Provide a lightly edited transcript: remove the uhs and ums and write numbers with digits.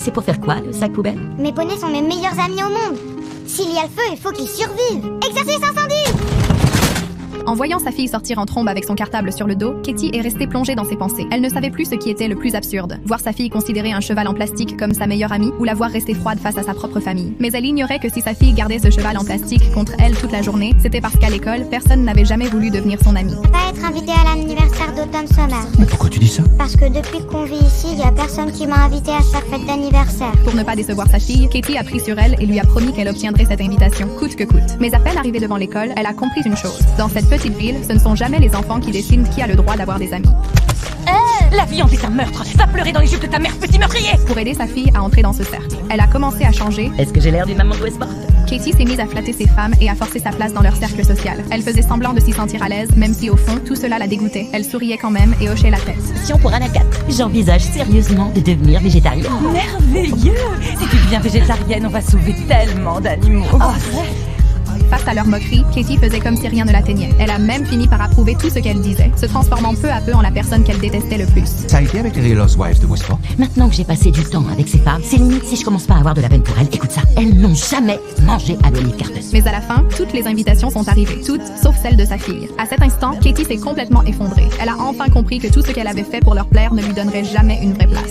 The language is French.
C'est pour faire quoi, le sac poubelle? Mes poneys sont mes meilleurs amis au monde. S'il y a le feu, il faut qu'ils survivent. Exercice incendie! En voyant sa fille sortir en trombe avec son cartable sur le dos, Katie est restée plongée dans ses pensées. Elle ne savait plus ce qui était le plus absurde. Voir sa fille considérer un cheval en plastique comme sa meilleure amie ou la voir rester froide face à sa propre famille. Mais elle ignorait que si sa fille gardait ce cheval en plastique contre elle toute la journée, c'était parce qu'à l'école, personne n'avait jamais voulu devenir son ami. Pas être invité à l'anniversaire d'Autumn Summer. Mais pourquoi tu dis ça? Parce que depuis qu'on vit ici, il y a personne qui m'a invité à chaque fête d'anniversaire. Pour ne pas décevoir sa fille, Katie a pris sur elle et lui a promis qu'elle obtiendrait cette invitation, coûte que coûte. Mais à peine arrivée devant l'école, elle a compris une chose. Dans cette petite ville, ce ne sont jamais les enfants qui décident qui a le droit d'avoir des amis. La viande est un meurtre. Va pleurer dans les jupes de ta mère, petit meurtrier! Pour aider sa fille à entrer dans ce cercle, elle a commencé à changer. Est-ce que j'ai l'air d'une maman de Westport? Katie s'est mise à flatter ses femmes et à forcer sa place dans leur cercle social. Elle faisait semblant de s'y sentir à l'aise, même si au fond, tout cela la dégoûtait. Elle souriait quand même et hochait la tête. Question pour Anakat. J'envisage sérieusement de devenir végétarienne. Merveilleux! Si tu deviens végétarienne, on va sauver tellement d'animaux. Face à leur moquerie, Katie faisait comme si rien ne l'atteignait. Elle a même fini par approuver tout ce qu'elle disait, se transformant peu à peu en la personne qu'elle détestait le plus. Ça a été avec les Real Housewives de Westport? Maintenant que j'ai passé du temps avec ces femmes, c'est limite si je commence pas à avoir de la peine pour elles. Écoute ça, elles n'ont jamais mangé à l'olive carteuse. Mais à la fin, toutes les invitations sont arrivées, toutes sauf celle de sa fille. À cet instant, Katie s'est complètement effondrée. Elle a enfin compris que tout ce qu'elle avait fait pour leur plaire ne lui donnerait jamais une vraie place.